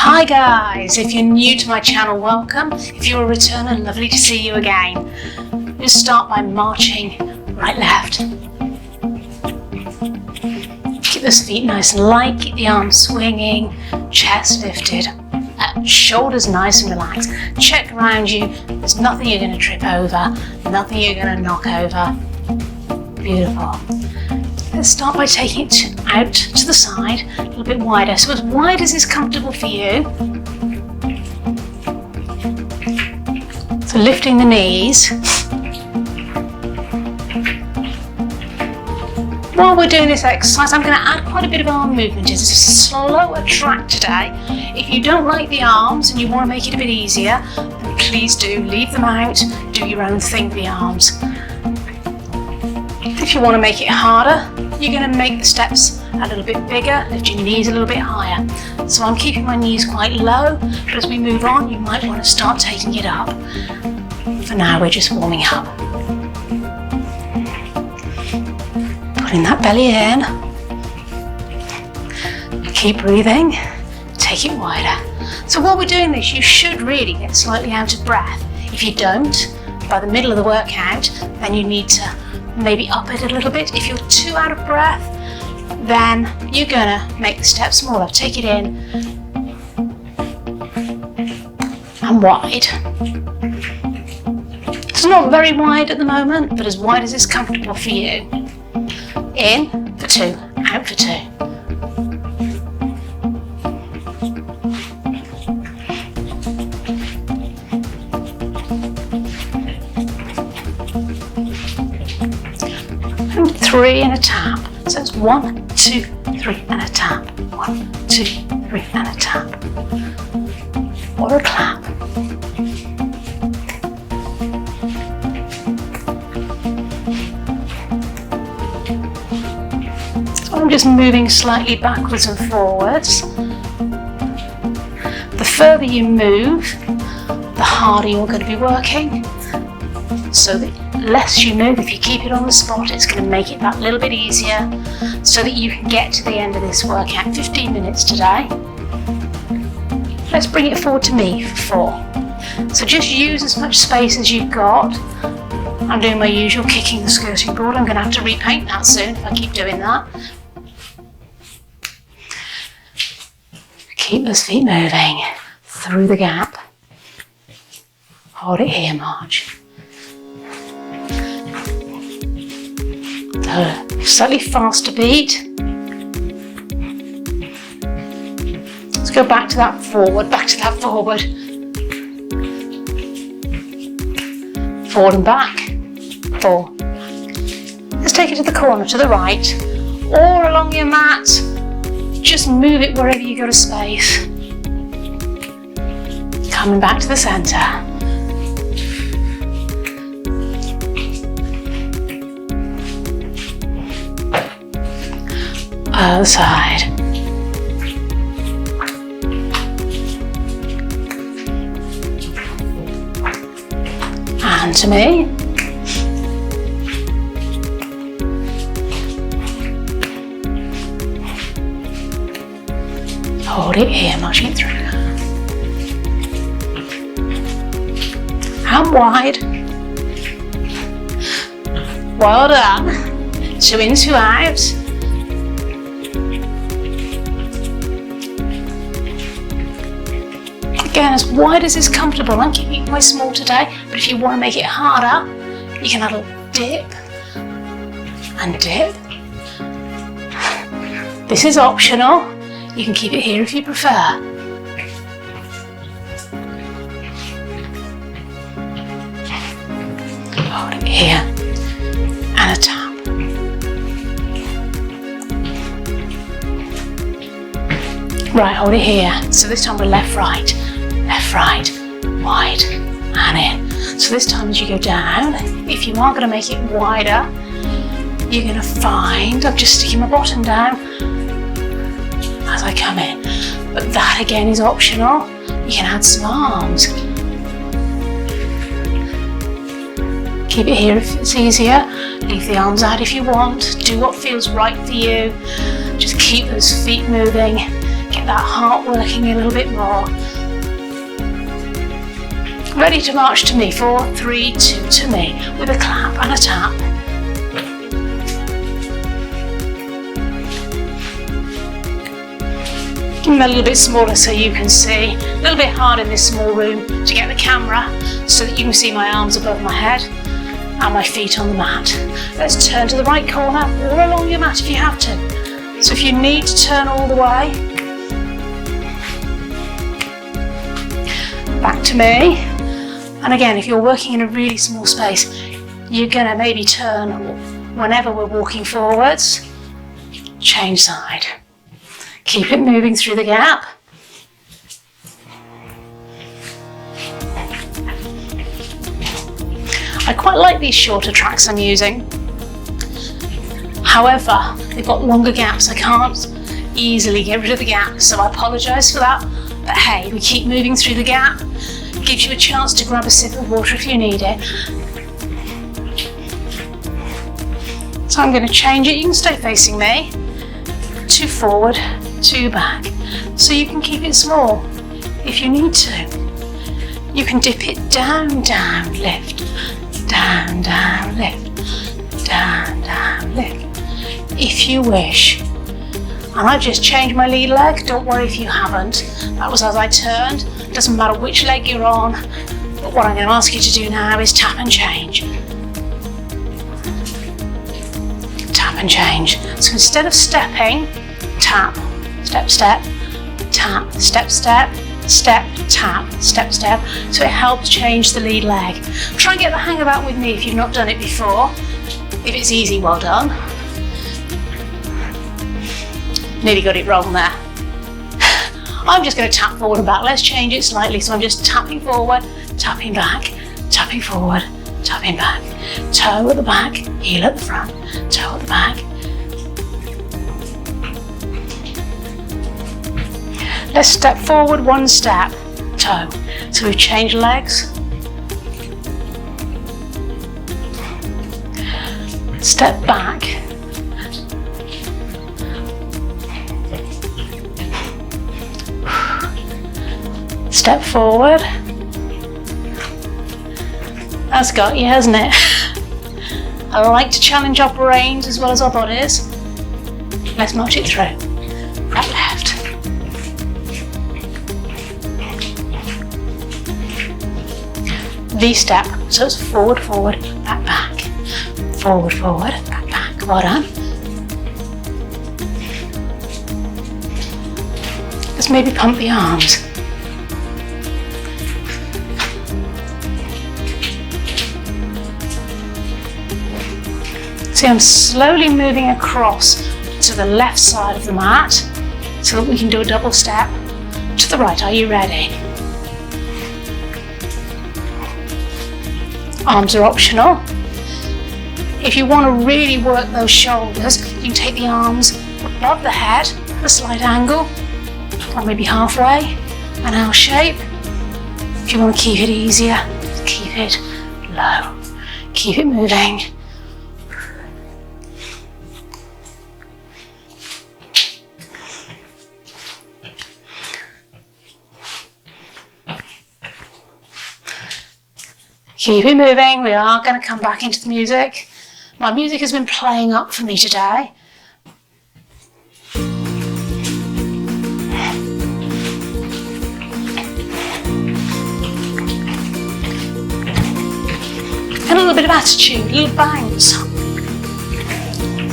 Hi guys, if you're new to my channel, welcome. If you're a returner, lovely to see you again. Just start by marching right, left. Keep those feet nice and light, keep the arms swinging, chest lifted, shoulders nice and relaxed. Check around you, there's nothing you're going to trip over, nothing you're going to knock over. Beautiful. Let's start by taking it out to the side, a little bit wider. So as wide as is comfortable for you. So lifting the knees. While we're doing this exercise, I'm going to add quite a bit of arm movement. It's a slower track today. If you don't like the arms and you want to make it a bit easier, then please do leave them out, do your own thing with the arms. If you want to make it harder, you're going to make the steps a little bit bigger, lifting your knees a little bit higher. So I'm keeping my knees quite low, but as we move on, you might want to start taking it up. For now, we're just warming up. Putting that belly in. Keep breathing, take it wider. So while we're doing this, you should really get slightly out of breath. If you don't, by the middle of the workout, then you need to maybe up it a little bit. If you're too out of breath, then you're gonna make the step smaller. Take it in and wide. It's not very wide at the moment, but as wide as is comfortable for you. In for 2, out for 2. And 3 and a tap. So it's 1, 2, 3 and a tap. 1, 2, 3 and a tap. Or a clap. So I'm just moving slightly backwards and forwards. The further you move, the harder you're going to be working. So the less you move, if you keep it on the spot, it's going to make it that little bit easier so that you can get to the end of this workout. 15 minutes today. Let's bring it forward to me for 4. So just use as much space as you've got. I'm doing my usual kicking the skirting board. I'm going to have to repaint that soon if I keep doing that. Keep those feet moving through the gap. Hold it here, march. Slightly faster beat. Let's go back to that forward, Forward and back, 4. Let's take it to the corner, to the right, or along your mat. Just move it wherever you got a space. Coming back to the centre. Other side. And to me. Hold it here, marching it through. And wide. Well done. 2 in, 2 out. Again, as wide as is comfortable. I'm keeping it quite small today, but if you want to make it harder, you can add a little dip and dip. This is optional. You can keep it here if you prefer. Hold it here and a tap. Right, hold it here. So this time we're left, right, wide, and in. So this time as you go down, if you are going to make it wider, you're going to find, I'm just sticking my bottom down as I come in. But that again is optional. You can add some arms. Keep it here if it's easier. Leave the arms out if you want. Do what feels right for you. Just keep those feet moving. Get that heart working a little bit more. Ready to march to me. 4, 3, 2 to me with a clap and a tap. Give them a little bit smaller so you can see. A little bit hard in this small room to get the camera so that you can see my arms above my head and my feet on the mat. Let's turn to the right corner or along your mat if you have to. So if you need to turn all the way, back to me. And again, if you're working in a really small space, you're going to maybe turn whenever we're walking forwards. Change side. Keep it moving through the gap. I quite like these shorter tracks I'm using. However, they've got longer gaps. I can't easily get rid of the gap, so I apologise for that. But hey, we keep moving through the gap. Gives you a chance to grab a sip of water if you need it. So I'm going to change it. You can stay facing me. 2 forward, 2 back. So you can keep it small if you need to. You can dip it down, down, lift. Down, down, lift. Down, down, lift. If you wish. And I've just changed my lead leg. Don't worry if you haven't. That was as I turned. Doesn't matter which leg you're on. But what I'm going to ask you to do now is tap and change. Tap and change. So instead of stepping, tap, step, step, tap, step, step, step, tap, step, step. So it helps change the lead leg. Try and get the hang of that with me if you've not done it before. If it's easy, well done. Nearly got it wrong there. I'm just going to tap forward and back. Let's change it slightly. So I'm just tapping forward, tapping back, tapping forward, tapping back. Toe at the back, heel at the front, toe at the back. Let's step forward 1 step, toe. So we've changed legs. Step back. Step forward. That's got you, hasn't it? I like to challenge our brains as well as our bodies. Let's march it through. Right, left. V-step, so it's forward, forward, back, back. Forward, forward, back, back. Well done. Let's maybe pump the arms. See, I'm slowly moving across to the left side of the mat so that we can do a double step to the right. Are you ready? Arms are optional. If you want to really work those shoulders, you can take the arms above the head at a slight angle, or maybe halfway, an L shape. If you want to keep it easier, keep it low. Keep it moving. Keep it moving. We are going to come back into the music. My music has been playing up for me today. And a little bit of attitude, a little bounce.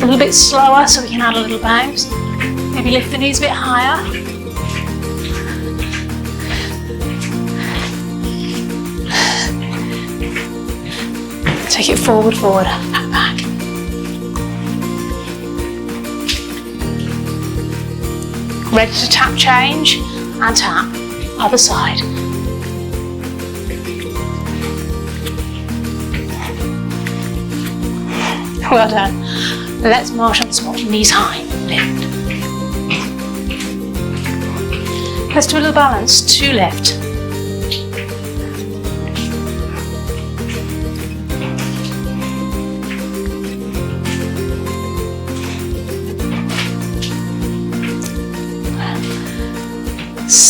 A little bit slower so we can add a little bounce. Maybe lift the knees a bit higher. Take it forward, forward, back, back. Ready to tap change and tap. Other side. Well done. Let's march on the spot, knees high, lift. Let's do a little balance, 2 lift.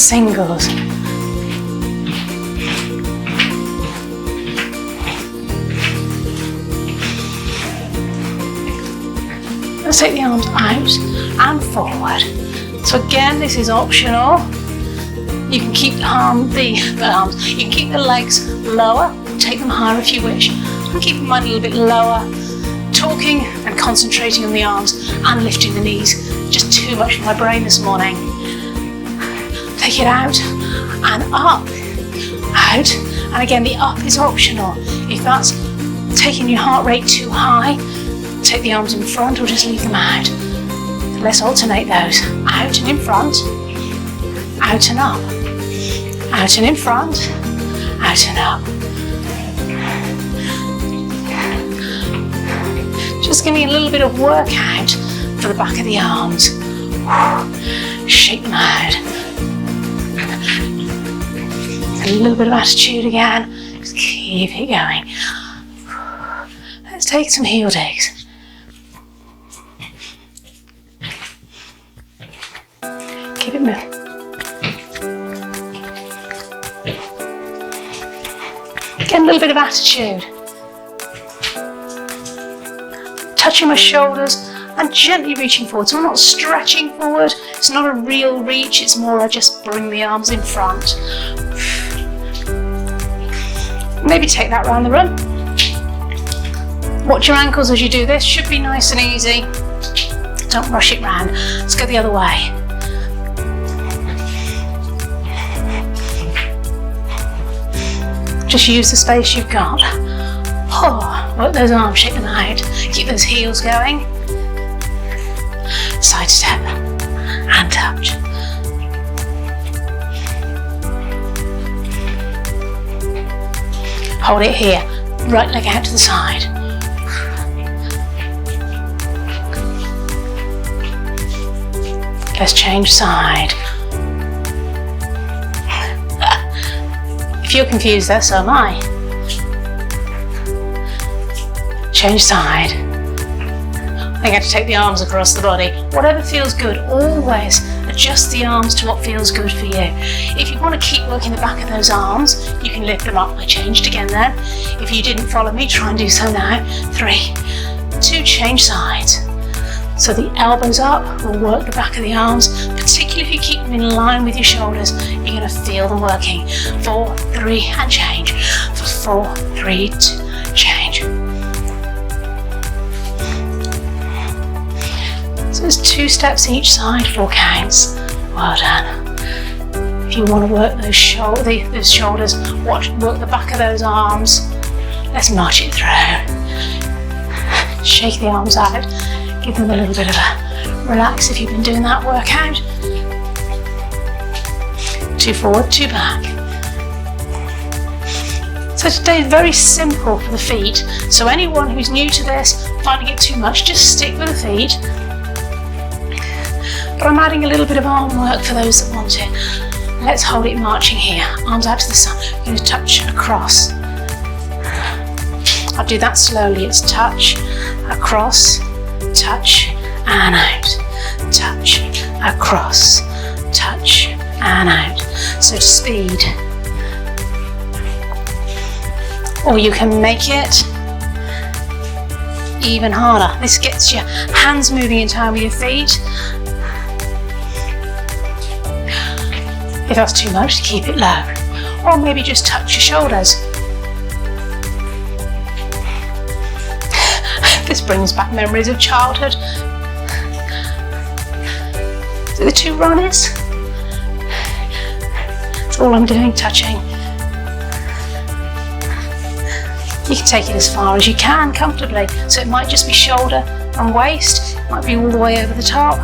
singles. Let's take the arms out and forward. So again, this is optional. You can keep you can keep the legs lower, take them higher if you wish, and keep them a little bit lower. Talking and concentrating on the arms and lifting the knees, just too much for my brain this morning. Take it out and up, out, and again the up is optional. If that's taking your heart rate too high, take the arms in front or just leave them out. Let's alternate those. Out and in front, out and up, out and in front, out and up. Just give me a little bit of workout for the back of the arms. Shake them out. A little bit of attitude again. Just keep it going. Let's take some heel digs. Keep it moving. Get a little bit of attitude. Touching my shoulders and gently reaching forward. So I'm not stretching forward. It's not a real reach. It's more I just bring the arms in front. Maybe take that round the room. Watch your ankles as you do this. Should be nice and easy. Don't rush it round. Let's go the other way. Just use the space you've got. Oh, work those arms, shake them out. Keep those heels going. Side step and touch. Hold it here. Right leg out to the side. Let's change side. If you're confused, there, so am I. Change side. I have to take the arms across the body. Whatever feels good, always adjust the arms to what feels good for you. If you want to keep working the back of those arms, you can lift them up. I changed again then. If you didn't follow me, try and do so now. 3, 2, change sides. So the elbows up will work the back of the arms, particularly if you keep them in line with your shoulders, you're going to feel them working. 4, 3, and change. 4, 3, 2, change. So there's 2 steps each side, 4 counts. Well done. If you want to work those shoulders, work the back of those arms. Let's march it through. Shake the arms out. Give them a little bit of a relax if you've been doing that workout. 2 forward, 2 back. So today is very simple for the feet. So anyone who's new to this, finding it too much, just stick with the feet. But I'm adding a little bit of arm work for those that want it. Let's hold it marching here. Arms out to the side. You're going to touch across. I'll do that slowly. It's touch, across, touch and out, touch, across, touch and out. So speed. Or you can make it even harder. This gets your hands moving in time with your feet. If that's too much, keep it low. Or maybe just touch your shoulders. This brings back memories of childhood. So the 2 Ronnies. That's all I'm doing, touching. You can take it as far as you can comfortably. So it might just be shoulder and waist. It might be all the way over the top.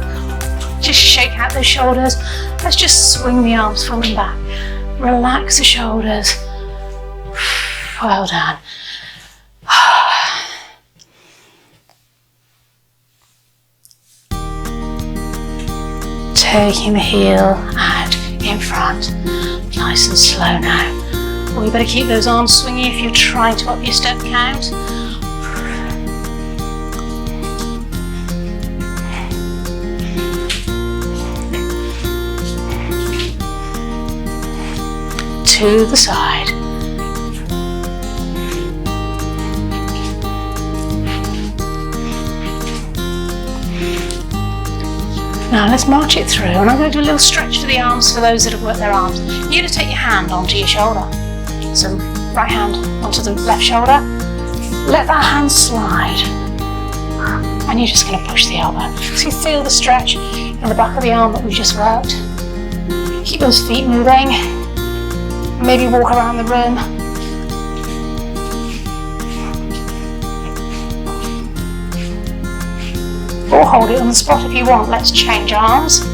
Just shake out those shoulders. Let's just swing the arms forward and back. Relax the shoulders. Well done. Taking the heel out in front, nice and slow now. Well, you better keep those arms swinging if you're trying to up your step count. to the side. Now let's march it through, and I'm going to do a little stretch to the arms for those that have worked their arms. You're going to take your hand onto your shoulder. So right hand onto the left shoulder. Let that hand slide. And you're just going to push the elbow. So you feel the stretch in the back of the arm that we just worked. Keep those feet moving. Maybe walk around the room. Or hold it on the spot if you want. Let's change arms.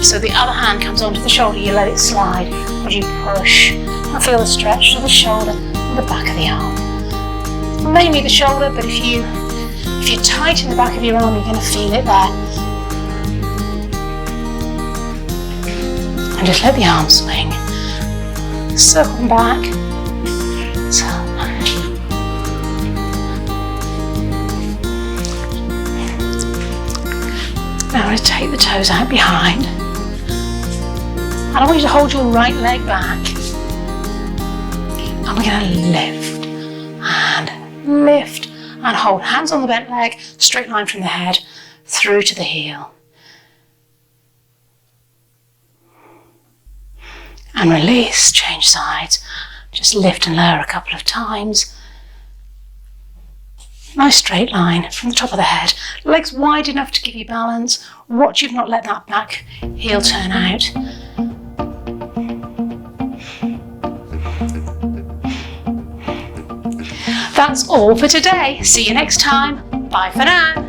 So the other hand comes onto the shoulder, you let it slide as you push. And feel the stretch to the shoulder and the back of the arm. Mainly the shoulder, but if you're tight in the back of your arm, you're going to feel it there. And just let the arm swing. Circle them back. So. Now I'm going to take the toes out behind. And I want you to hold your right leg back. And we're going to lift and lift and hold. Hands on the bent leg, straight line from the head through to the heel. And release, change sides. Just lift and lower a couple of times. Nice straight line from the top of the head. Legs wide enough to give you balance. Watch you've not let that back heel turn out. That's all for today. See you next time. Bye for now.